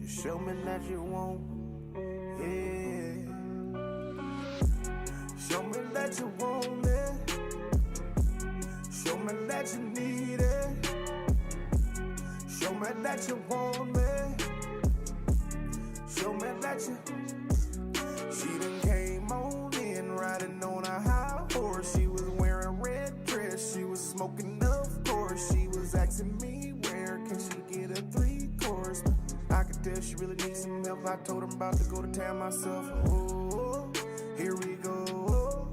Show me that you want, yeah. Show me that you want it. Show me that you need it. Show me that you want me. Show me that you. She done came on in riding on a high horse. She was wearing a red dress. She was smoking, of course. She was asking me where can she get a 3-course. I could tell she really needs some help. I told her I'm about to go to town myself. Oh, here we go.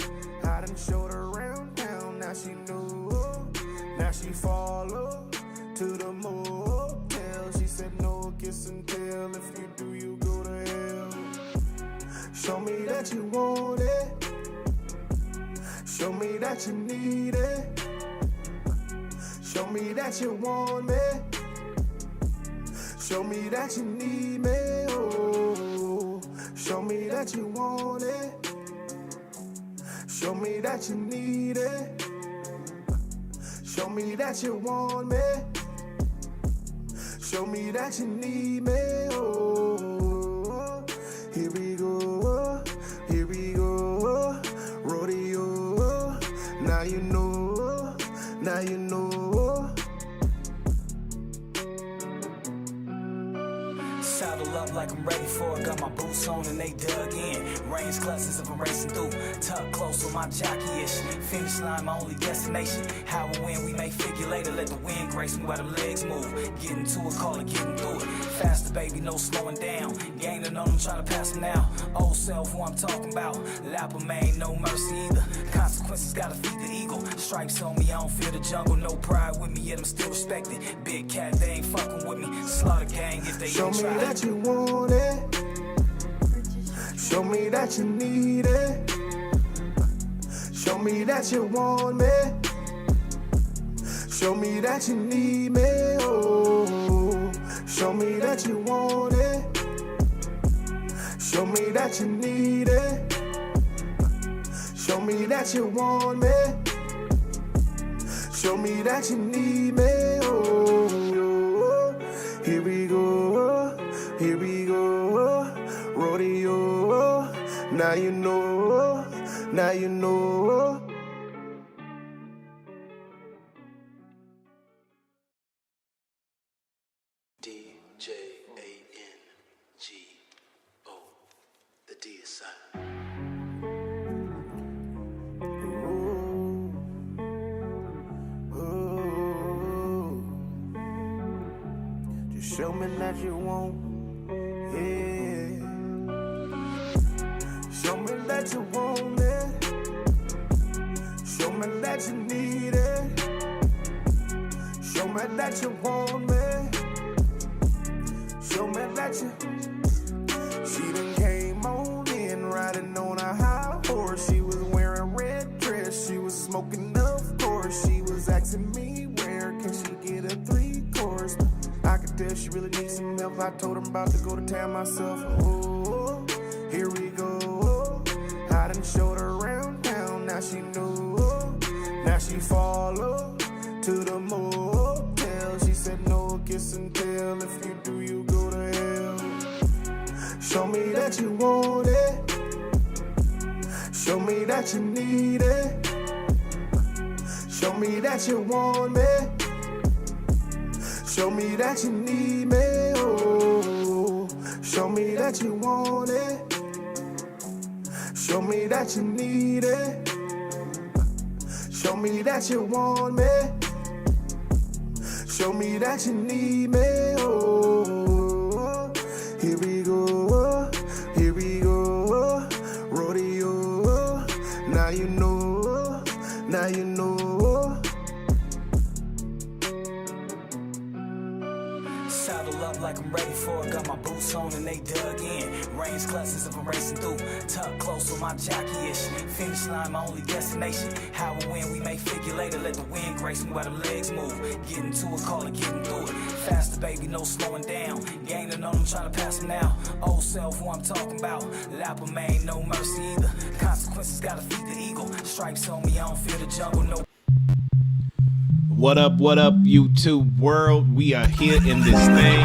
I done showed her around town. Now she knew. Now she follow to the motel. She said no kiss and tell. If you do, you go to hell. Show me that you want it. Show me that you need it. Show me that you want me. Show me that you need me, oh. Show me that you want it. Show me that you need it. Show me that you want me. Show me that you need me, oh. Here we go, here we go. Rodeo, now you know, now you know. Saddle up like I'm ready for it. Got my boots on and they dug in. Range clusters if I'm racing through. Tuck close with my jockey-ish. Finish line, my only destination. How and when we may figure later. Let the wind grace me while the legs move. Getting to it, call it, getting through it. Faster, baby, no slowing down. Gaining on them, trying to pass them now. Old self, who I'm talking about. Lapper, man, no mercy either. Consequences gotta feed the eagle. Stripes on me, I don't fear the jungle. No pride with me, yet I'm still respected. Big cat, they ain't fucking with me. Slaughter gang if they Show ain't me try. that you want it. Show me that you need it. Show me that you want me. Show me that you need me, oh. Show me that you want it. Show me that you need it. Show me that you want me. Show me that you need me, oh. Here we go, here we go. Rodeo, now you know, now you know. DJANGO, the D is silent. Just show me that you want, yeah. Show me that you want it. Show me that you need it. Show me that you want me. Show me that you. She done came on in riding on a high horse. She was wearing a red dress. She was smoking, of course. She was asking me where can she get a 3-course. I could tell she really needs some help. I told her I'm about to go to town myself. Oh, here we go. I done showed her around town. Now she knew. Now she follow to the motel. She said no kiss and tell. If you do, you go to hell. Show me that you want it. Show me that you need it. Show me that you want me. Show me that you need me, oh. Show me that you want it. Show me that you need it. Show me that you want me. Show me that you need me, oh. Here we go, here we go. Rodeo, now you know, now you know. Saddle up like I'm ready for it. Got my boots on and they dug in. Range clusters if I'm racing through. Tuck close with my jockey-ish. Finish line, my only destination. How and when we may figure later. Let the wind grace me while the legs move. Getting to it, call it, getting through it. Faster, baby, no slowing down. Gaining on them, trying to pass them now. Old self, who I'm talking about. Lapper, man, no mercy either. Consequences gotta feed the eagle. Stripes on me, I don't fear the jungle, no. What up, YouTube world? We are here in this thing.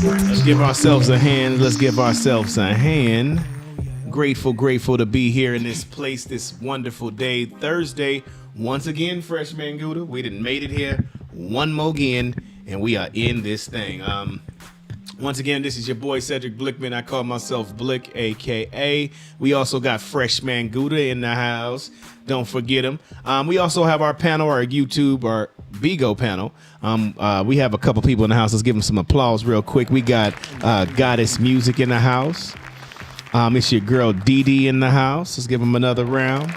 Let's give ourselves a hand. Let's give ourselves a hand. Grateful to be here in this place this wonderful day, Thursday. Once again, Freshman Gouda, we done made it here one more again, and we are in this thing. Once again, this is your boy Cedric Blickman. I call myself Blick, a.k.a. We also got Freshman Gouda in the house. Don't forget him. We also have our panel, our YouTube, our Bigo panel. We have a couple people in the house. Let's give them some applause real quick. We got Goddess Music in the house. It's your girl Dee in the house. Let's give them another round.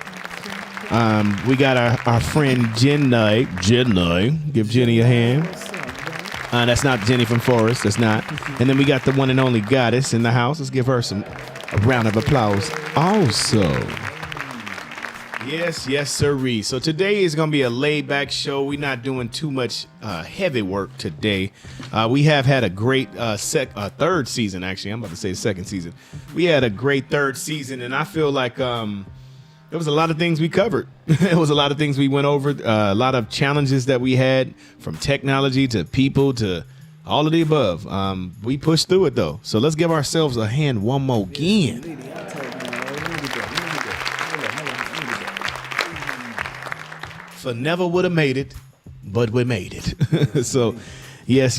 We got our friend Jenny. Give Jenny a hand. That's not Jenny from Forrest. That's not. And then we got the one and only Goddess in the house. Let's give her a round of applause. Also, yes, sirree. So today is going to be a laid-back show. We're not doing too much heavy work today. We have had a great third season, actually. I'm about to say second season. We had a great third season, and I feel like there was a lot of things we covered. It was a lot of things we went over, a lot of challenges that we had, from technology to people to all of the above. We pushed through it, though. So let's give ourselves a hand one more again. For never would have made it, but we made it. So, yes.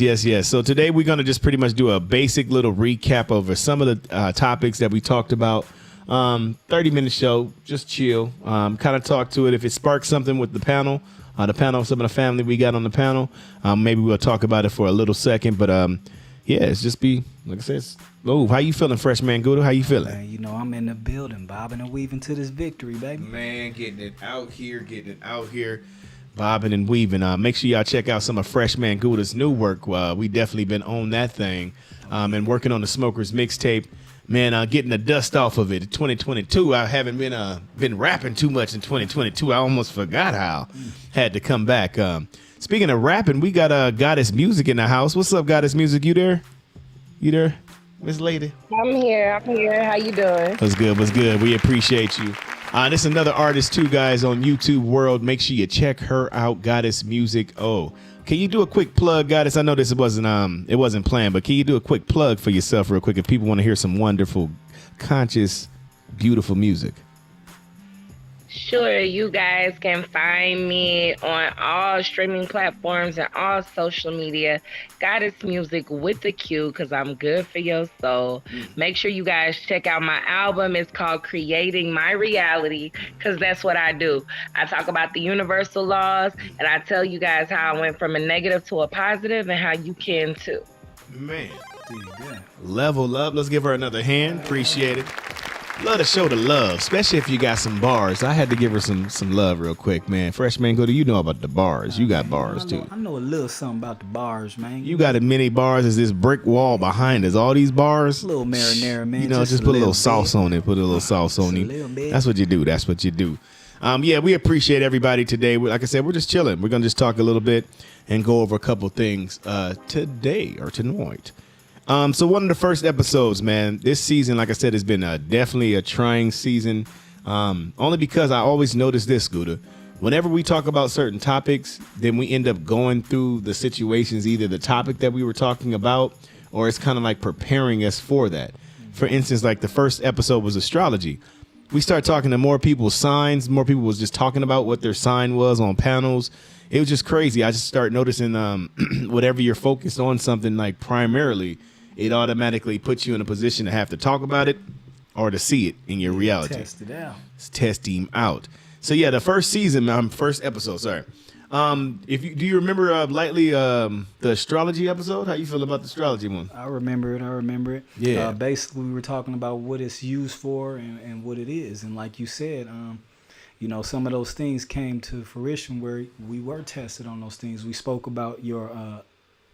So today we're going to just pretty much do a basic little recap over some of the topics that we talked about. 30-minute show, just chill, kind of talk to it. If it sparks something with the panel, some of the family we got on the panel, maybe we'll talk about it for a little second. But yeah, it's just be, like I said, how you feeling, Freshman Gouda? How you feeling? Man, I'm in the building, bobbing and weaving to this victory, baby. Man, getting it out here, bobbing and weaving. Make sure y'all check out some of Freshman Gouda's new work. We definitely been on that thing, and working on the Smokers mixtape. Man, getting the dust off of it. 2022, I haven't been rapping too much in 2022. I almost forgot how. Had to come back. Speaking of rapping, we got Goddess Music in the house. What's up, Goddess Music? You there? Miss Lady? I'm here. How you doing? What's good? We appreciate you. This is another artist, too, guys, on YouTube World. Make sure you check her out, Goddess Music. Oh, can you do a quick plug, Goddess? I know this wasn't planned, but can you do a quick plug for yourself real quick if people want to hear some wonderful, conscious, beautiful music? Sure, you guys can find me on all streaming platforms and all social media. Goddess Music with the Q, because I'm good for your soul. Make sure you guys check out my album. It's called Creating My Reality, because that's what I do. I talk about the universal laws, and I tell you guys how I went from a negative to a positive and how you can too. Man, level up. Let's give her another hand. Appreciate it. Love to show the love, especially if you got some bars. I had to give her some love real quick, man. Freshman Gouda, you know about the bars. You got bars, too. I know a little something about the bars, man. You got as many bars as this brick wall behind us. All these bars. A little marinara, man. You know, just put a little sauce on it. Put a little sauce on it. That's what you do. Yeah, we appreciate everybody today. Like I said, we're just chilling. We're going to just talk a little bit and go over a couple things today or tonight. So one of the first episodes, man, this season, like I said, has been definitely a trying season. Only because I always notice this, Gouda. Whenever we talk about certain topics, then we end up going through the situations, either the topic that we were talking about, or it's kind of like preparing us for that. For instance, like the first episode was astrology. We start talking to more people's signs. More people was just talking about what their sign was on panels. It was just crazy. I just start noticing whatever you're focused on something like primarily, it automatically puts you in a position to have to talk about it or to see it in your reality. Test it out. Test him out. So yeah, the first episode, sorry. Do you remember lightly the astrology episode? How you feel about the astrology one? I remember it. Yeah. Basically, we were talking about what it's used for and what it is. And like you said, some of those things came to fruition where we were tested on those things. We spoke about your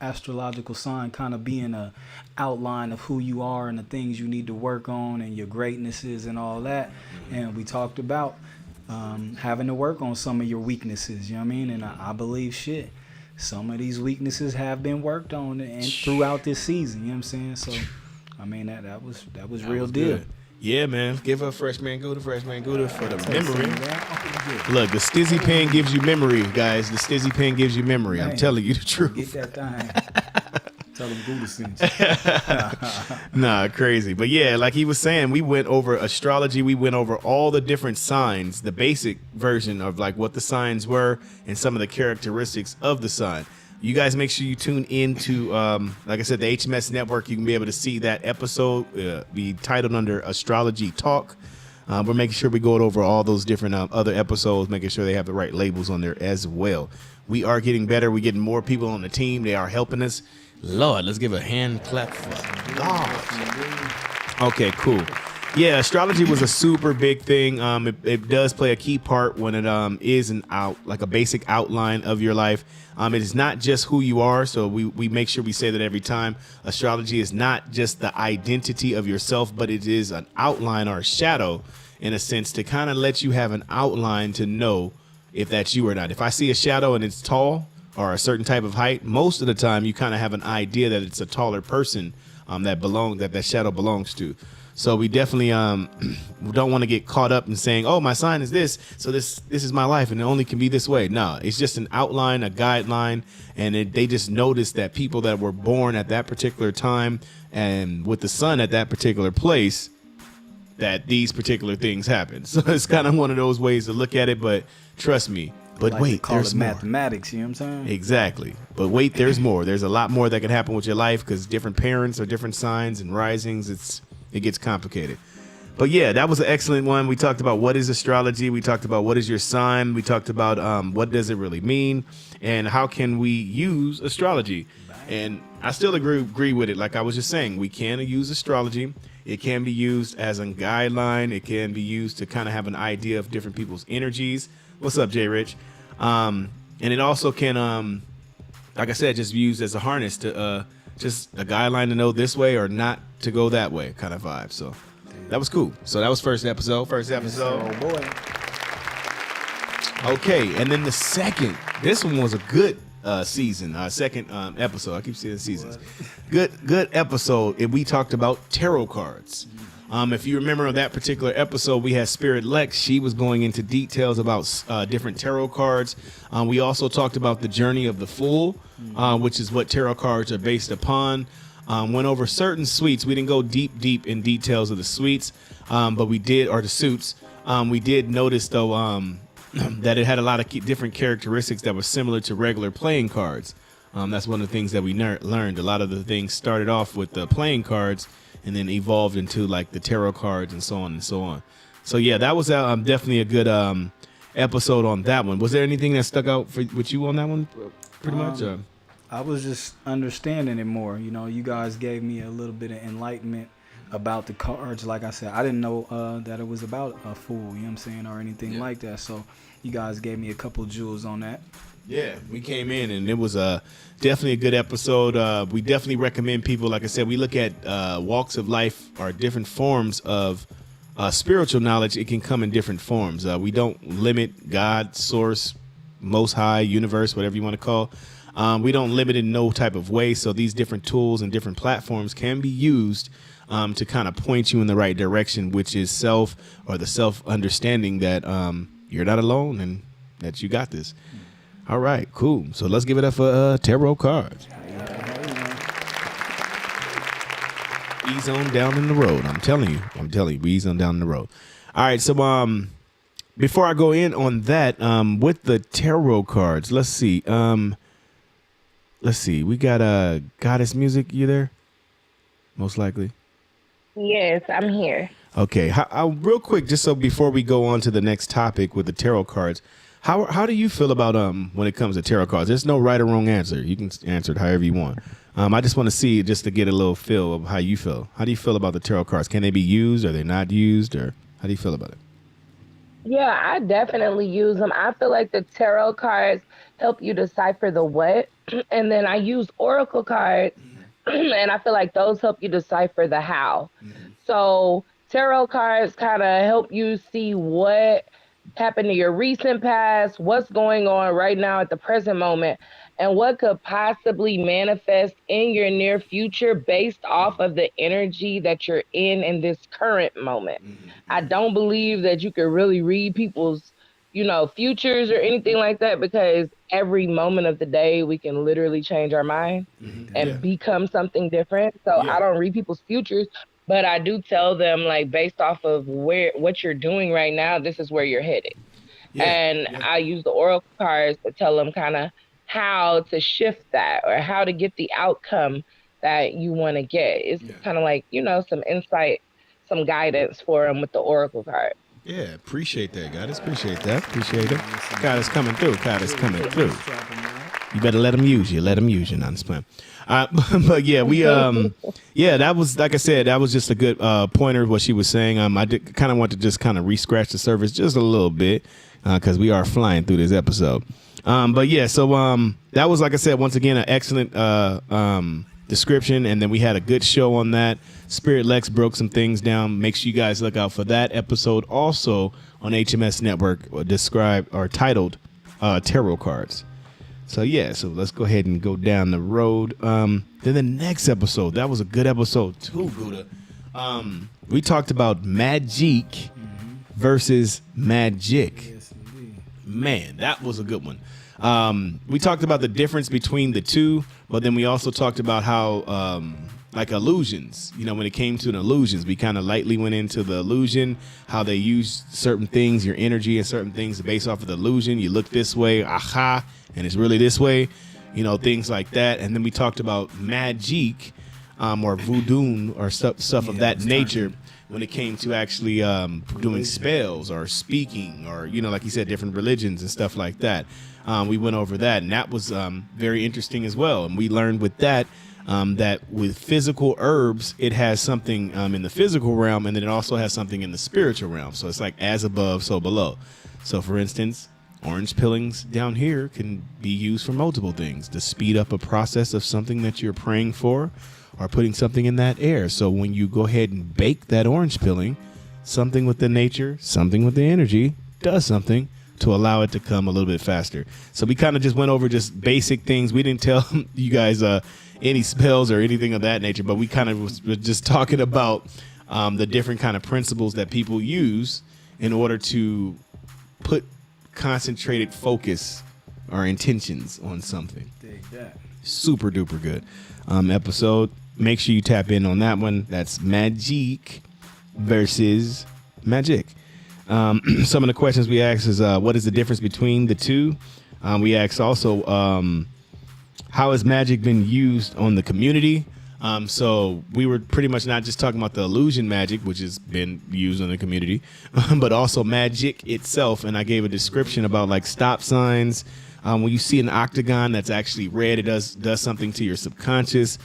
astrological sign kind of being a outline of who you are and the things you need to work on and your greatnesses and all that. And we talked about having to work on some of your weaknesses, you know what I mean? And I believe some of these weaknesses have been worked on and throughout this season, you know what I'm saying? So I mean that was real deal. Good. Yeah, man. Give her Freshman Gouda for the memory. Look, the Stizzy pen gives you memory, guys. The Stizzy pen gives you memory. Man, I'm telling you the truth. Get that thing. Tell them Gouda sent you. Nah, crazy. But yeah, like he was saying, we went over astrology. We went over all the different signs, the basic version of like what the signs were and some of the characteristics of the sign. You guys make sure you tune into, like I said, the HMS Network. You can be able to see that episode be titled under Astrology Talk. We're making sure we go over all those different other episodes, making sure they have the right labels on there as well. We are getting better. We're getting more people on the team. They are helping us. Lord, let's give a hand clap for God. Okay, cool. Yeah, astrology was a super big thing. It does play a key part when it is like a basic outline of your life. It is not just who you are, so we make sure we say that every time. Astrology is not just the identity of yourself, but it is an outline or a shadow, in a sense, to kind of let you have an outline to know if that's you or not. If I see a shadow and it's tall or a certain type of height, most of the time you kind of have an idea that it's a taller person that shadow belongs to. So we definitely don't want to get caught up in saying, oh, my sign is this, so this is my life and it only can be this way. No, it's just an outline, a guideline, and they just noticed that people that were born at that particular time and with the sun at that particular place, that these particular things happen. So it's kind of one of those ways to look at it, but trust me. But like wait, call there's it more. mathematics, you know what I'm saying? Exactly. But wait, there's more. There's a lot more that can happen with your life because different parents or different signs and risings, it gets complicated. But yeah, that was an excellent one. We talked about what is astrology. We talked about what is your sign. We talked about what does it really mean and how can we use astrology. And I still agree with it. Like I was just saying, we can use astrology. It can be used as a guideline. It can be used to kind of have an idea of different people's energies. What's up, Jay Rich? And it also can, like I said, just be used as a harness to just a guideline to know this way or not to go that way kind of vibe. So that was cool. So that was first episode. Oh boy. Okay, and then the second. This one was a good season. Second episode. I keep saying seasons. Good episode. And we talked about tarot cards. If you remember that particular episode, we had Spirit Lex. She was going into details about different tarot cards. We also talked about the journey of the Fool, which is what tarot cards are based upon. Went over certain suites. We didn't go deep in details of the suites, but we did, or the suits. We did notice, though, that it had a lot of different characteristics that were similar to regular playing cards. That's one of the things that we learned. A lot of the things started off with the playing cards and then evolved into like the tarot cards and so on and so on. So yeah, that was definitely a good episode on that one. Was there anything that stuck out with you on that one pretty much? I was just understanding it more. You know, you guys gave me a little bit of enlightenment about the cards. Like I said, I didn't know that it was about a fool, you know what I'm saying, or anything like that. So you guys gave me a couple jewels on that. Yeah, we came in and it was definitely a good episode. We definitely recommend people, like I said, we look at walks of life or different forms of spiritual knowledge. It can come in different forms. We don't limit God, source, most high, universe, whatever you want to call. We don't limit in no type of way. So these different tools and different platforms can be used to kind of point you in the right direction, which is self or the self understanding that you're not alone and that you got this. All right, cool. So let's give it up for tarot cards. Ease on down in the road. I'm telling you, we ease on down the road. All right, so before I go in on that, with the tarot cards, let's see. We got Goddess Music. You there? Most likely. Yes, I'm here. Okay. Real quick, just so before we go on to the next topic with the tarot cards, how do you feel about when it comes to tarot cards? There's no right or wrong answer. You can answer it however you want. I just want to see, just to get a little feel of how you feel. How do you feel about the tarot cards? Can they be used? Are they not used? Or how do you feel about it? Yeah, I definitely use them. I feel like the tarot cards help you decipher the what, and then I use oracle cards, and I feel like those help you decipher the how. So tarot cards kind of help you see what happened to your recent past, what's going on right now at the present moment, and what could possibly manifest in your near future based off of the energy that you're in this current moment. I don't believe that you can really read people's, futures or anything like that, because every moment of the day we can literally change our mind and become something different. So I don't read people's futures, but I do tell them, like, based off of what you're doing right now, this is where you're headed. I use the oracle cards to tell them kind of how to shift that or how to get the outcome that you want to get. It's kind of like, some insight, some guidance for them with the oracle card. Yeah, appreciate that, guys. Appreciate that. Appreciate it. God is coming through. God is coming through. You better let him use you. Let him use you. Not this plan. But yeah, that was, like I said, that was just a good pointer of what she was saying. I did kind of want to just kind of re-scratch the surface just a little bit because we are flying through this episode. But yeah, so that was, like I said, once again, an excellent description, and then we had a good show on that. Spirit Lex broke some things down. Make sure you guys look out for that episode also on HMS Network, titled Tarot Cards. So yeah, so let's go ahead and go down the road. Then the next episode, that was a good episode too, Gouda. We talked about magic versus magic. Man, that was a good one. We talked about the difference between the two, but then we also talked about how like illusions, when it came to the illusions, we kind of lightly went into the illusion, how they use certain things, your energy and certain things based off of the illusion. You look this way, aha, and it's really this way, things like that. And then we talked about magic or voodoo or stuff of that nature when it came to actually doing spells or speaking or, like you said, different religions and stuff like that. We went over that, and that was very interesting as well. And we learned with that that with physical herbs, it has something in the physical realm, and then it also has something in the spiritual realm. So it's like as above, so below. So for instance, orange pillings down here can be used for multiple things to speed up a process of something that you're praying for or putting something in that air. So when you go ahead and bake that orange pilling, something with the nature, something with the energy does something to allow it to come a little bit faster. So we kind of just went over just basic things. We didn't tell you guys any spells or anything of that nature, but we kind of was just talking about the different kind of principles that people use in order to put concentrated focus or intentions on something. Super duper good episode. Make sure you tap in on that one. That's magic versus magic. Some of the questions we asked is what is the difference between the two? We asked also how has magic been used on the community? So we were pretty much not just talking about the illusion magic, which has been used in the community, but also magic itself. And I gave a description about like stop signs. When you see an octagon that's actually red, it does something to your subconscious.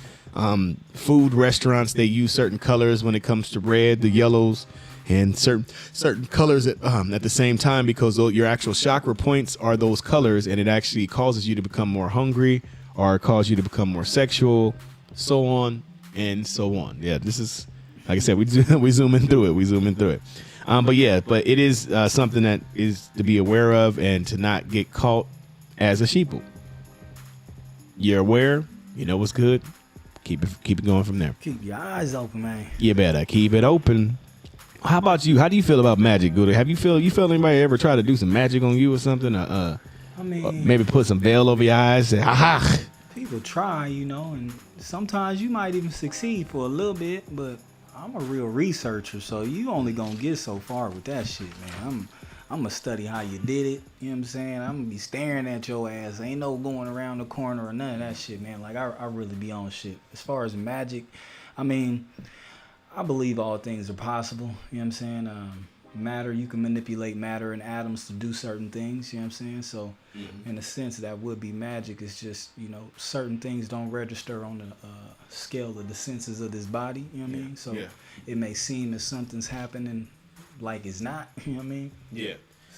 Food restaurants, they use certain colors when it comes to red, the yellows, and certain colors at the same time, because your actual chakra points are those colors, and it actually causes you to become more hungry or cause you to become more sexual, so on and so on. Yeah, this is, like I said, we zooming through it. But it is something that is to be aware of and to not get caught as a sheeple. You're aware, you know what's good. Keep it going from there. Keep your eyes open, man. You better keep it open. How about you? How do you feel about magic, Gouda? Have you felt anybody ever try to do some magic on you or something? I mean, maybe put some veil over your eyes. Say, ha. People try, and sometimes you might even succeed for a little bit, but I'm a real researcher, so you only gonna get so far with that shit, man. I'm gonna study how you did it. You know what I'm saying? I'm gonna be staring at your ass. Ain't no going around the corner or none of that shit, man. Like I really be on shit. As far as magic, I mean, I believe all things are possible. You know what I'm saying? Matter, you can manipulate matter and atoms to do certain things. You know what I'm saying? So, in a sense, that would be magic. It's just, certain things don't register on the scale of the senses of this body. You know what I mean? So, it may seem as something's happening like it's not. You know what I mean? Yeah.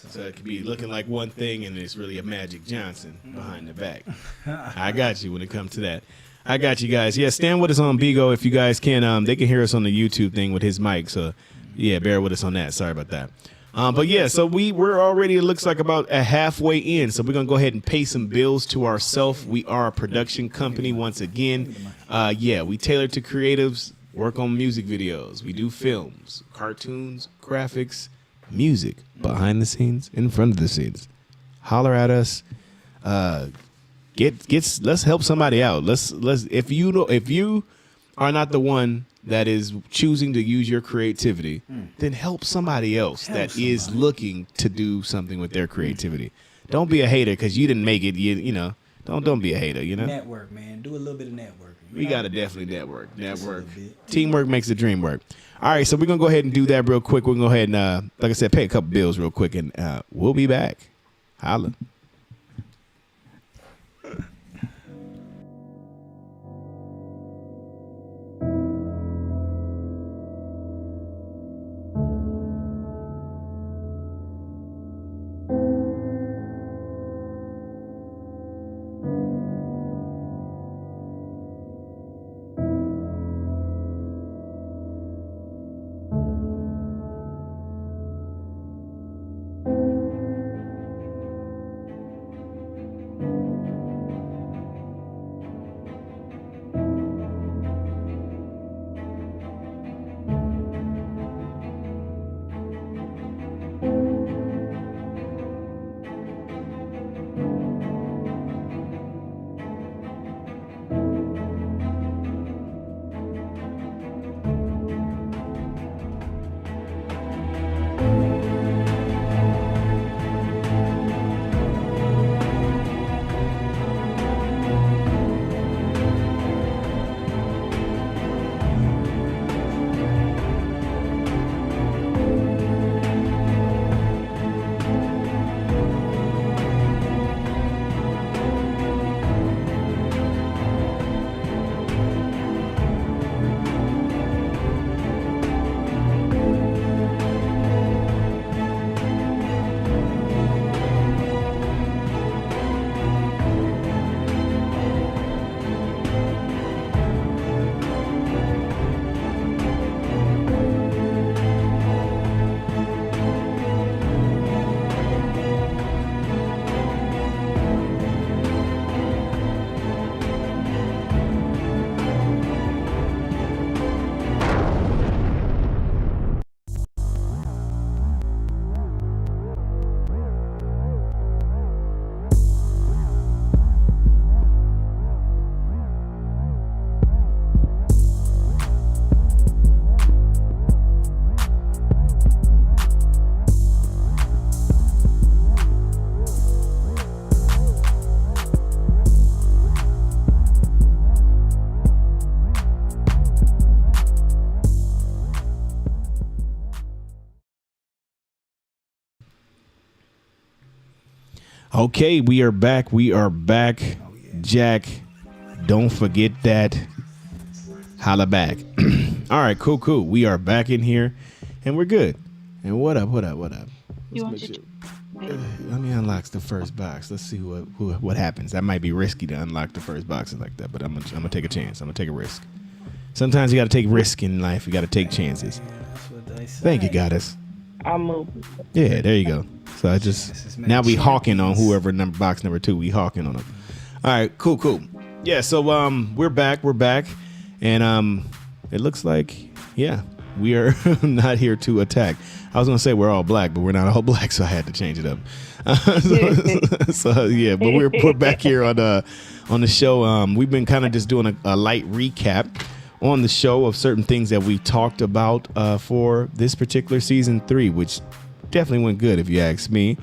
So it could be looking like one thing and it's really a Magic Johnson behind the back. I got you when it comes to that. I got you guys. Yeah, stand with us on Bigo if you guys can. They can hear us on the YouTube thing with his mic. So, yeah, bear with us on that. Sorry about that. But, yeah, so we're already, it looks like about a halfway in. So we're going to go ahead and pay some bills to ourselves. We are a production company once again. We tailor to creatives, work on music videos. We do films, cartoons, graphics, music, behind the scenes, in front of the scenes. Holler at us. Let's help somebody out. Let's if you are not the one that is choosing to use your creativity, then help somebody else that is looking to do something with their creativity. Don't be a hater because you didn't make it. You know, don't be a hater. You know, Network, man. Do a little bit of networking. we gotta definitely network. Teamwork makes the dream work. All right, so we're gonna go ahead and do that real quick. We're gonna go ahead and, like I said, pay a couple bills real quick, and we'll be back. Holla. Okay, we are back. We are back. Jack, don't forget that. Holla back. All right, cool. We are back in here, and we're good. And what up? You want Let me unlock the first box. Let's see what happens. That might be risky to unlock the first boxes like that, but I'm gonna take a chance. I'm gonna take a risk. Sometimes you gotta take risk in life. You gotta take chances. That's what they say. Thank you, goddess. I'll move. Yeah, there you go. So I just now we hawking on whoever box number 2. We hawking on them. All right, cool. Yeah, so we're back, and it looks like we are not here to attack. I was gonna say we're all black, but we're not all black, so I had to change it up. So yeah, but we're back here on the show. We've been kind of just doing a light recap on the show of certain things that we talked about for this particular season 3, which definitely went good if you ask me.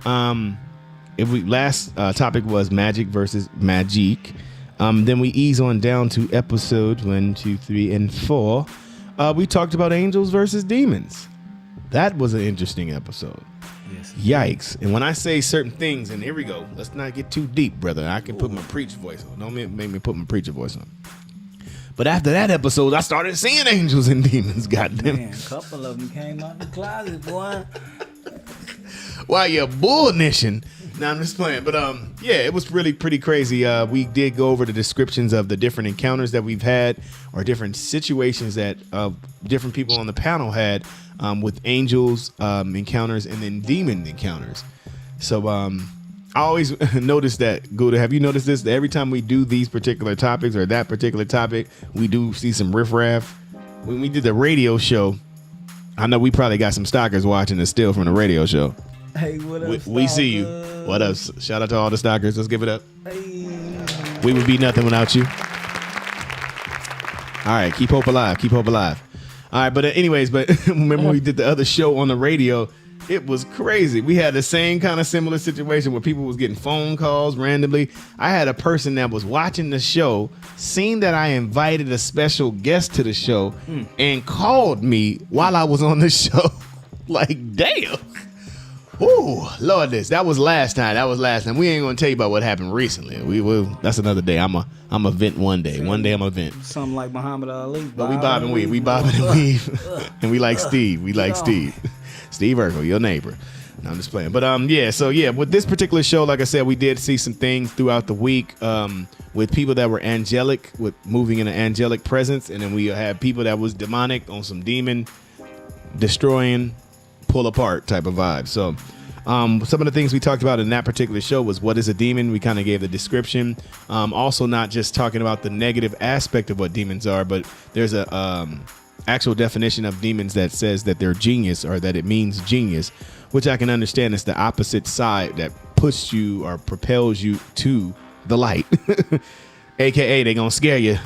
Last topic was magic versus magic. Then we ease on down to episodes 1, 2, 3, and 4. We talked about angels versus demons. That was an interesting episode. Yes. Yikes. And when I say certain things, and here we go, let's not get too deep, brother. I can put my preacher voice on. Don't make me put my preacher voice on. But after that episode, I started seeing angels and demons. Goddamn. Man, a couple of them came out the closet, boy. While you're bullnishing. No, I'm just playing. But yeah, it was really pretty crazy. We did go over the descriptions of the different encounters that we've had, or different situations that different people on the panel had with angels encounters and then demon encounters. So I always notice that, Gouda, have you noticed this? That every time we do these particular topics or that particular topic, we do see some riffraff. When we did the radio show, I know we probably got some stalkers watching this still from the radio show. Hey, what up? We see you. What up? Shout out to all the stalkers. Let's give it up. We would be nothing without you. All right, keep hope alive. Keep hope alive. All right, but anyways, remember when we did the other show on the radio? It was crazy. We had the same kind of similar situation where people was getting phone calls randomly. I had a person that was watching the show, seen that I invited a special guest to the show, and called me while I was on the show. Like, damn. Ooh, Lord, that was last time. We ain't gonna tell you about what happened recently. We will. That's another day. I'm a vent one day. One day I'm a vent. Something like Muhammad Ali. But we bob and weave. We bob and weave. And we like Steve. We like Steve. Steve Urkel, your neighbor. No, I'm just playing. But with this particular show, like I said, we did see some things throughout the week with people that were angelic, with moving in an angelic presence, and then we had people that was demonic on some demon destroying, pull apart type of vibe. So some of the things we talked about in that particular show was what is a demon. We kind of gave the description. Also, not just talking about the negative aspect of what demons are, but there's a actual definition of demons that says that they're genius, or that it means genius, which I can understand is the opposite side that pushes you or propels you to the light. AKA they gonna scare you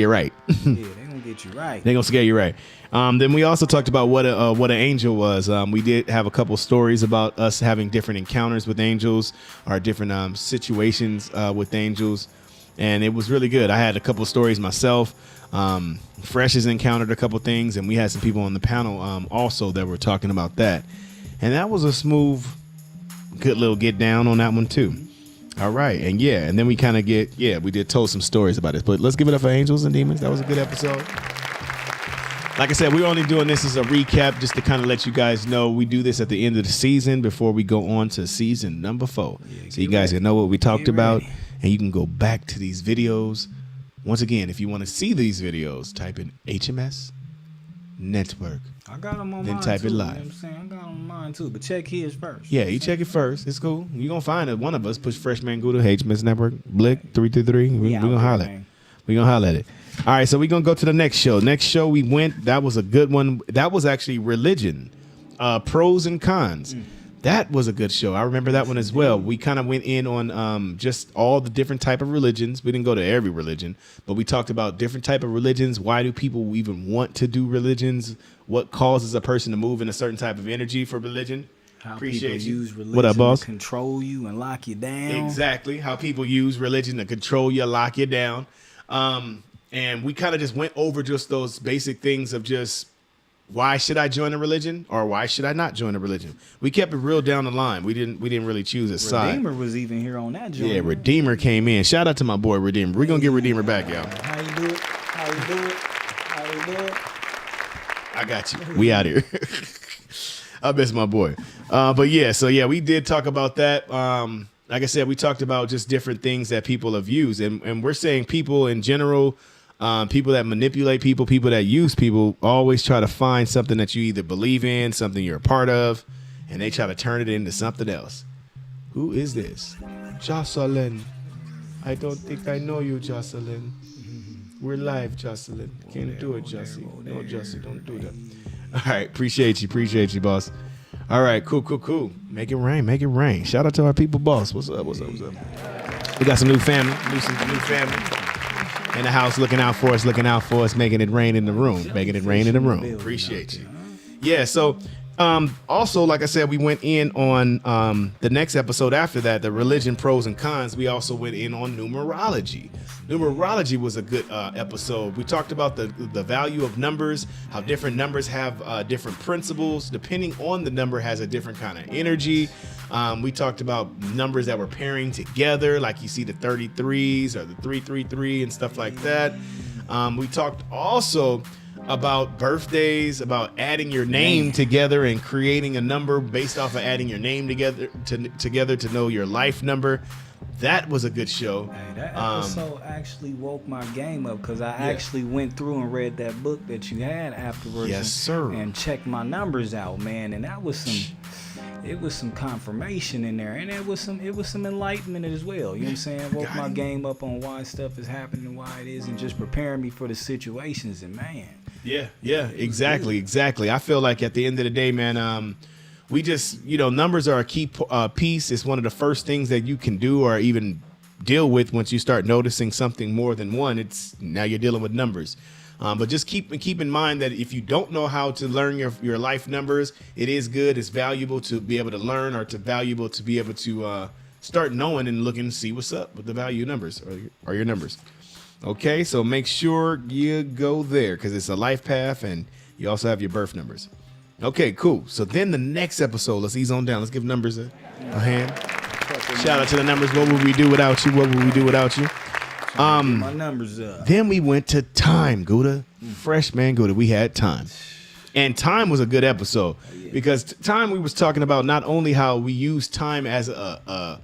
right. Yeah, they gonna get you right. They gonna scare you right. Then we also talked about what an angel was. We did have a couple stories about us having different encounters with angels, or different situations with angels, and it was really good. I had a couple stories myself. Fresh has encountered a couple things, and we had some people on the panel also that were talking about that, and that was a smooth, good little get down on that one too. All right, and then we kind of we did told some stories about it, but let's give it up for Angels and Demons. That was a good episode. Like I said, we're only doing this as a recap, just to kind of let you guys know we do this at the end of the season before we go on to season number 4. So you guys can know what we talked about, and you can go back to these videos. Once again, if you want to see these videos, type in HMS Network. I got them on then mine type too, it you know live. what I'm saying? I got them on mine too, but check his first. Yeah, you check it first. It's cool. You're going to find it. One of us push Freshman Gouda, HMS Network, Blick 333. We're going to holler at it. We're going to holler at it. All right, so we're going to go to the next show. Next show we went, that was a good one. That was actually religion, pros and cons. That was a good show. I remember that one as well. We kind of went in on just all the different type of religions. We didn't go to every religion, but we talked about different type of religions. Why do people even want to do religions? What causes a person to move in a certain type of energy for religion? How Appreciate people you. use religion What up, boss? to control you and lock you down. Exactly. How people use religion to control you, lock you down. And we kind of just went over just those basic things of just, why should I join a religion, or why should I not join a religion? We kept it real down the line. We didn't really choose a side. Redeemer was even here on that joint. Yeah, Redeemer came in. Shout out to my boy Redeemer. We're gonna get Redeemer back, y'all. How you do it? How you do it? How you do it? I got you. We out here. I miss my boy. But yeah, we did talk about that. Like I said, we talked about just different things that people have used, and we're saying people in general. People that manipulate people that use people, always try to find something that you either believe in, something you're a part of, and they try to turn it into something else. Who is this? Jocelyn. I don't think I know you, Jocelyn. We're live, Jocelyn. Can't do it, Jussie. No, Jussie, don't do that. All right, appreciate you, boss. All right, cool. Make it rain. Shout out to our people, boss. What's up? We got some new family, new family. In the house, looking out for us, making it rain in the room. Appreciate you. Yeah, so also, like I said, we went in on the next episode after that, the religion pros and cons. We also went in on numerology. Numerology was a good episode. We talked about the value of numbers, how different numbers have different principles. Depending on the number has a different kind of energy. We talked about numbers that were pairing together, like you see the 33s or the 333 and stuff like that. We talked also about birthdays, about adding your name together and creating a number based off of adding your name together to know your life number. That was a good show. Hey, that episode actually woke my game up, because I actually went through and read that book that you had afterwards. Yes, sir. And checked my numbers out, man. And that was some confirmation in there, and it was some enlightenment as well. You know what I'm saying? Woke my game up on why stuff is happening, why it is, and just preparing me for the situations. And man, Yeah, exactly. I feel like at the end of the day, man, we just, numbers are a key piece. It's one of the first things that you can do or even deal with once you start noticing something more than one. It's now you're dealing with numbers. But just keep in mind that if you don't know how to learn your life numbers, it is good. It's valuable to be able to learn or valuable to be able to start knowing and looking and see what's up with the value numbers or your numbers. Okay, so make sure you go there because it's a life path and you also have your birth numbers. Okay, cool. So then the next episode, let's ease on down. Let's give numbers a hand. Shout out to the numbers. What would we do without you? What would we do without you? My numbers up. Then we went to time, Gouda. Freshman Gouda. We had time. And time was a good episode because time we was talking about not only how we use time as a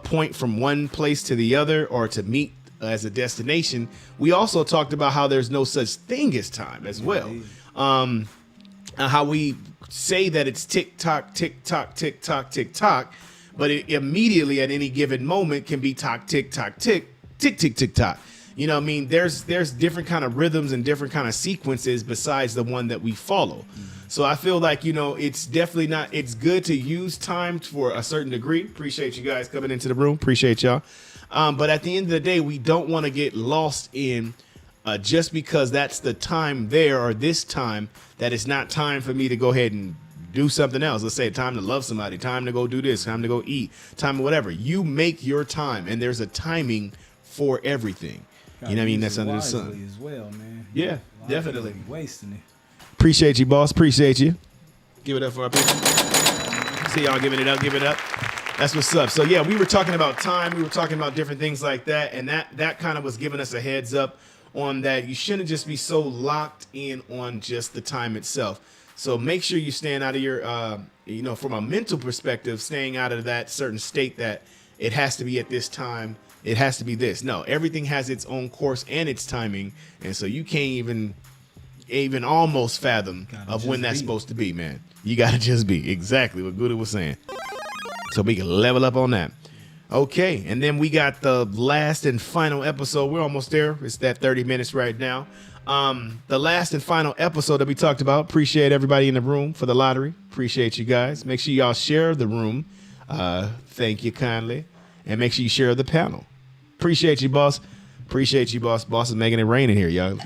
point from one place to the other or to meet as a destination. We also talked about how there's no such thing as time as well. How we say that it's tick tock, tick tock, tick tock, tick tock, but it immediately at any given moment can be tock, tick tock, tick, tick, tick, tick tock. You know what I mean? There's different kind of rhythms and different kind of sequences besides the one that we follow. So I feel like, it's definitely not, it's good to use time for a certain degree. Appreciate you guys coming into the room. Appreciate y'all. But at the end of the day, we don't want to get lost in just because that's the time there or this time that it's not time for me to go ahead and do something else. Let's say time to love somebody, time to go do this, time to go eat, time whatever. You make your time and there's a timing for everything. You know what I mean? That's under the sun. As well, man. Yeah, definitely. Wasting it. Appreciate you, boss. Appreciate you. Give it up for our people. See y'all giving it up. Give it up. That's what's up. So yeah, we were talking about time. We were talking about different things like that. And that kind of was giving us a heads up on that. You shouldn't just be so locked in on just the time itself. So make sure you stand out of your, from a mental perspective, staying out of that certain state that it has to be at this time. It has to be this. No, everything has its own course and its timing. And so you can't even almost fathom of when that's supposed to be, man. You got to just be. Exactly what Gouda was saying. So we can level up on that. Okay, and then we got the last and final episode. We're almost there. It's that 30 minutes right now. The last and final episode that we talked about. Appreciate everybody in the room for the lottery. Appreciate you guys. Make sure y'all share the room. Thank you kindly. And make sure you share the panel. Appreciate you, boss. Appreciate you, boss. Boss is making it rain in here, y'all.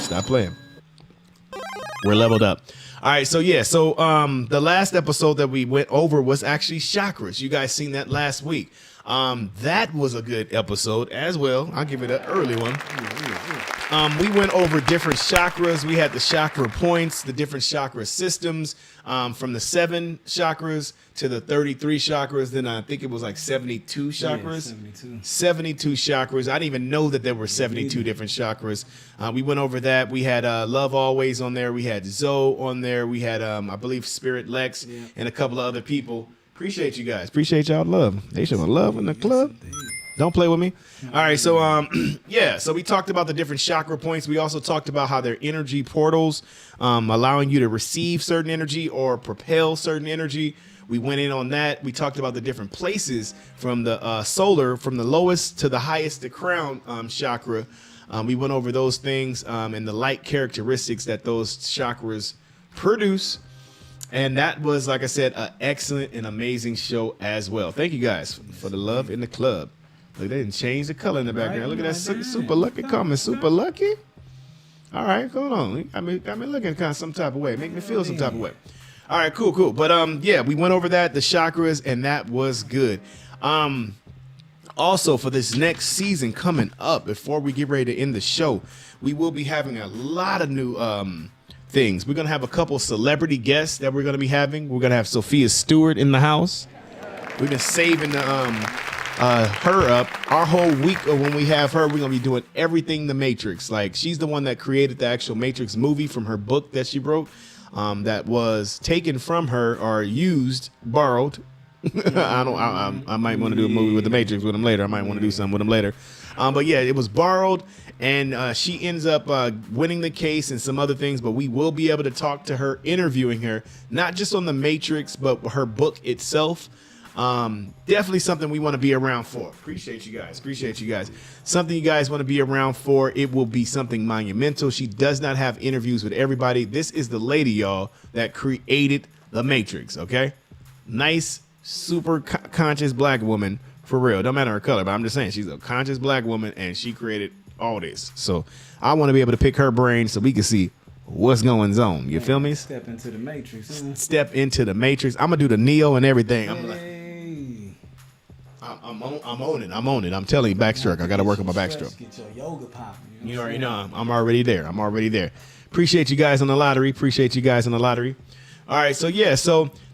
Stop playing. We're leveled up. All right, so yeah, the last episode that we went over was actually chakras. You guys seen that last week. That was a good episode as well. I'll give it an early one. We went over different chakras. We had the chakra points, the different chakra systems, from the 7 chakras to the 33 chakras. Then I think it was like 72 chakras. Yeah, 72 chakras. I didn't even know that there were 72 different chakras. We went over that. We had Love Always on there. We had Zoe on there. We had, I believe, Spirit Lex and a couple of other people. Appreciate you guys. Appreciate y'all love. They showing love in the club. Don't play with me. All right, so so we talked about the different chakra points. We also talked about how they're energy portals, allowing you to receive certain energy or propel certain energy. We went in on that. We talked about the different places from the solar, from the lowest to the highest, the crown chakra. We went over those things and the light characteristics that those chakras produce. And that was, like I said, an excellent and amazing show as well. Thank you guys for the love in the club. Look, they didn't change the color in the background. Look at that super lucky comment. Super lucky. All right, hold on. I mean, looking kind of some type of way. Make me feel some type of way. All right, cool. But yeah, we went over that, the chakras, and that was good. Also, for this next season coming up, before we get ready to end the show, we will be having a lot of new things. We're gonna have a couple celebrity guests that we're gonna be having. We're gonna have Sophia Stewart in the house. We've been saving the her up. Our whole week of when we have her, we're gonna be doing everything The Matrix. Like, she's the one that created the actual Matrix movie from her book that she wrote, that was taken from her or used, borrowed. I might want to do a movie with The Matrix with him later. I might want to do something with him later. But yeah, it was borrowed, and she ends up winning the case and some other things. But we will be able to talk to her, interviewing her, not just on The Matrix, but her book itself. Definitely something we want to be around for. Appreciate you guys. Something you guys want to be around for. It will be something monumental. She does not have interviews with everybody. This is the lady, y'all, that created The Matrix, okay? Nice, super conscious black woman, for real. Don't matter her color, but I'm just saying she's a conscious black woman, and she created all this. So I want to be able to pick her brain so we can see what's going on. You feel me? Step into the Matrix. Step into the Matrix. I'm gonna do the Neo and everything. I'm like, Hey. I'm on it. I'm telling you, backstroke. I got to work on my backstroke. Get your yoga popping. You already know. I'm already there. Appreciate you guys on the lottery. All right, so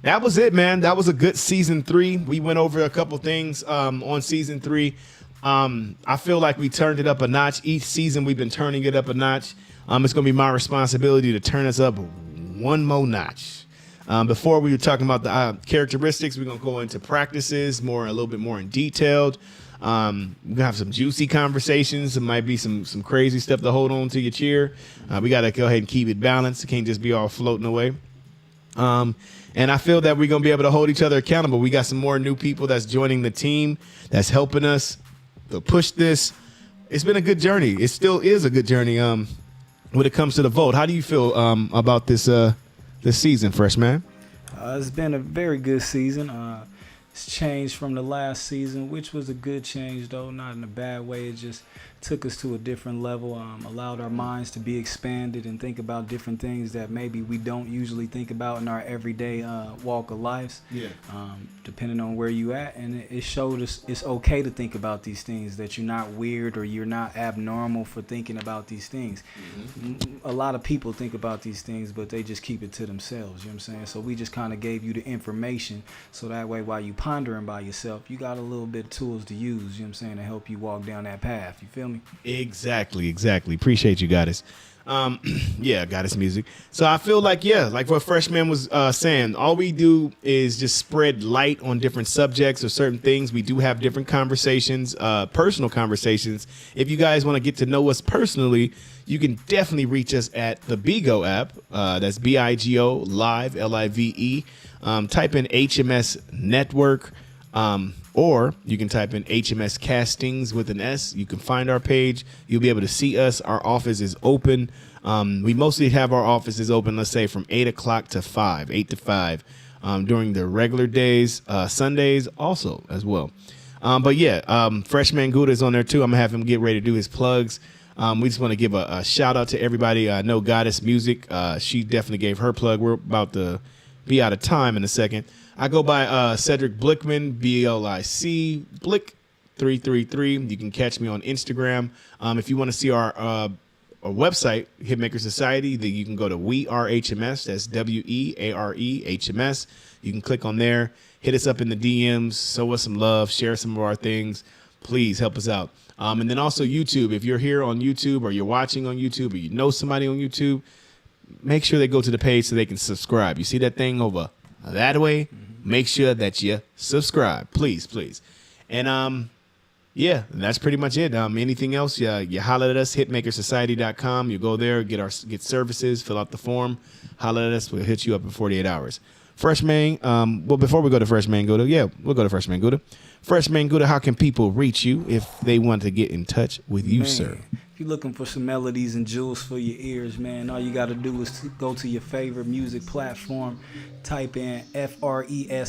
that was it, man. That was a good season 3. We went over a couple things on season 3. I feel like we turned it up a notch. Each season we've been turning it up a notch. It's going to be my responsibility to turn us up one more notch. Before we were talking about the characteristics, we're going to go into practices a little bit more in detailed. We're going to have some juicy conversations. There might be some crazy stuff to hold on to your cheer. We got to go ahead and keep it balanced. It can't just be all floating away. And I feel that we're going to be able to hold each other accountable. We got some more new people that's joining the team that's helping us to push this. It's been a good journey. It still is a good journey when it comes to the vote. How do you feel about this season, Freshman? It's been a very good season. It's changed from the last season, which was a good change, though, not in a bad way. It just took us to a different level, allowed our minds to be expanded and think about different things that maybe we don't usually think about in our everyday walk of lives, depending on where you at. And it showed us it's okay to think about these things, that you're not weird or you're not abnormal for thinking about these things. A lot of people think about these things, but they just keep it to themselves, you know what I'm saying? So we just kind of gave you the information, so that way while you pondering by yourself, you got a little bit of tools to use, you know what I'm saying, to help you walk down that path. You feel me? Exactly. Appreciate you, Goddess. Goddess music. So I feel like what Freshman was saying, all we do is just spread light on different subjects or certain things. We do have different conversations, personal conversations. If you guys want to get to know us personally, you can definitely reach us at the Bigo app. That's BIGO Live, LIVE. Type in HMS Network. Or you can type in HMS Castings with an S. You can find our page. You'll be able to see us. Our office is open. We mostly have our offices open, let's say, from 8 o'clock to 5, 8 to 5, during the regular days, Sundays also as well. Freshman Gouda is on there too. I'm going to have him get ready to do his plugs. We just want to give a shout out to everybody. I know Goddess Music. She definitely gave her plug. We're about to be out of time in a second. I go by Cedric Blickman, BLIC, Blick333. You can catch me on Instagram. If you want to see our website, Hitmaker Society, then you can go to We Are HMS. That's WEARE HMS. You can click on there, hit us up in the DMs, show us some love, share some of our things. Please help us out. And then also YouTube. If you're here on YouTube or you're watching on YouTube or you know somebody on YouTube, make sure they go to the page so they can subscribe. You see that thing over that way? Make sure that you subscribe, please. And that's pretty much it. Anything else, you holler at us, hitmakersociety.com. You go there, get services, fill out the form, holler at us. We'll hit you up in 48 hours. Freshman, before we go to Freshman Gouda, we'll go to Freshman Gouda. Freshman Gouda, how can people reach you if they want to get in touch with you, sir? If you're looking for some melodies and jewels for your ears, man, all you got to do is go to your favorite music platform, type in FRESHMAYNE,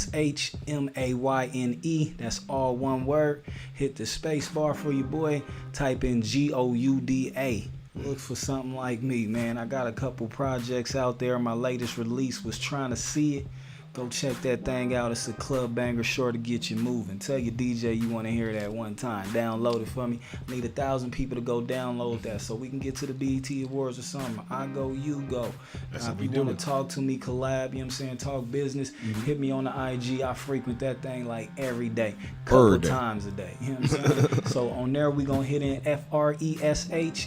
that's all one word, hit the space bar for your boy, type in GOUDA. Look for something like me, man. I got a couple projects out there. My latest release was Trying to See It. Go check that thing out. It's a club banger, sure to get you moving. Tell your DJ you want to hear that one time. Download it for me. I need 1,000 people to go download that so we can get to the BET Awards or something. I go, you go. That's what if we you doing. want to talk to me, collab, you know what I'm saying, talk business, hit me on the IG. I frequent that thing like every day. Couple times a day. You know what I'm saying? So on there, we going to hit in FRESHMAYNE.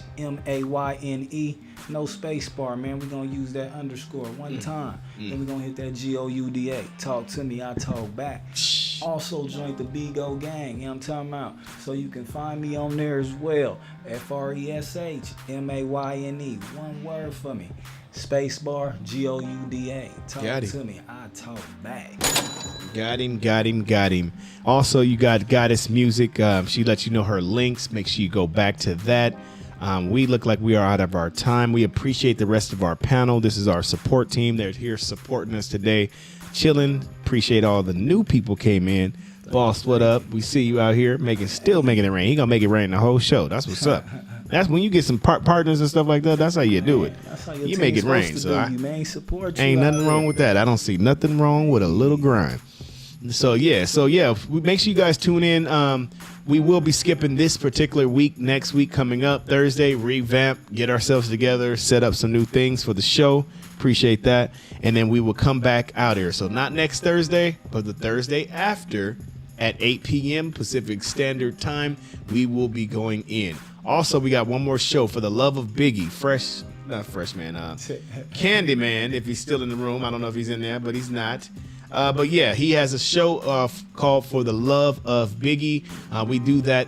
No space bar, man. We're going to use that underscore one time. Then we're going to hit that GOUDA. Talk to me, I talk back. Also joined the Bigo gang, you know what I'm talking about? So you can find me on there as well. FRESHMAYNE. One word for me. Spacebar GOUDA. Talk Got him. to me. I talk back. Got him. Also, you got Goddess Music. She lets you know her links. Make sure you go back to that. We look like we are out of our time. We appreciate the rest of our panel. This is our support team. They're here supporting us today. Chilling. Appreciate all the new people came in. Boss, what up? We see you out here still making it rain. He gonna make it rain the whole show. That's what's up. That's when you get some partners and stuff like that. That's how you do it. That's how your You make it team's rain. supposed So to do. I You, man, support you ain't out nothing there. wrong with that. I don't see nothing wrong with a little grind. So yeah, make sure you guys tune in. We will be skipping this particular week. Next week coming up Thursday, revamp, get ourselves together, set up some new things for the show. Appreciate that. And then we will come back out here. So not next Thursday, but the Thursday after at 8 p.m. Pacific Standard Time, we will be going in. Also, we got one more show for the love of Biggie, Candyman, if he's still in the room. I don't know if he's in there, but he's not. But yeah, he has a show called For the Love of Biggie. We do that,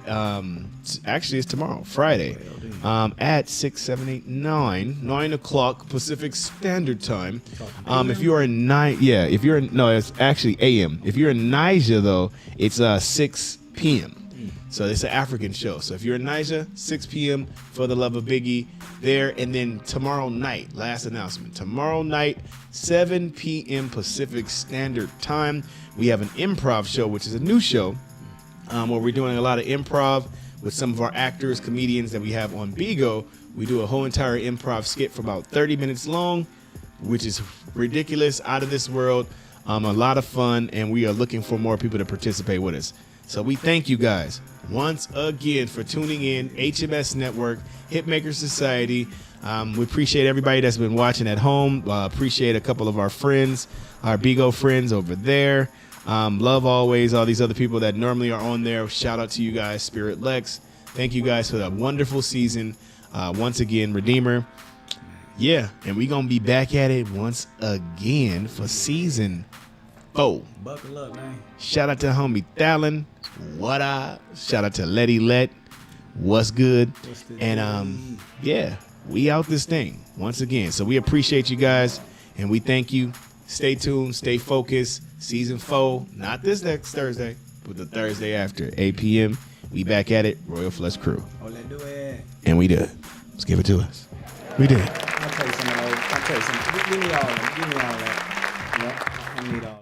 actually it's tomorrow, Friday, at 6, 7, 8, 9 o'clock Pacific Standard Time. If you're in it's actually AM. If you're in Niger though, it's 6 p.m. So it's an African show. So if you're in Niger, 6 p.m. For the Love of Biggie there. And then tomorrow night, last announcement, tomorrow night, 7 p.m. Pacific Standard Time, we have an improv show, which is a new show where we're doing a lot of improv with some of our actors, comedians that we have on Bigo. We do a whole entire improv skit for about 30 minutes long, which is ridiculous, out of this world, a lot of fun, and we are looking for more people to participate with us. So we thank you guys once again for tuning in. HMS Network, Hitmaker Society. We appreciate everybody that's been watching at home. Appreciate a couple of our friends, our Bigo friends over there. Love always all these other people that normally are on there. Shout out to you guys, Spirit Lex. Thank you guys for that wonderful season. Once again, Redeemer. Yeah, and we gonna be back at it once again for season 4. Buckle up, man. Shout out to homie Thalen. What up? Shout out to Letty Let. What's good? And yeah, we out this thing once again. So we appreciate you guys and we thank you. Stay tuned, stay focused. Season 4, not this next Thursday, but the Thursday after, 8 p.m. We back at it, Royal Flush Crew. Oh, let's do it. And we did. Let's give it to us. We did. I'll tell you some of those. Give me all that. Yep, I need all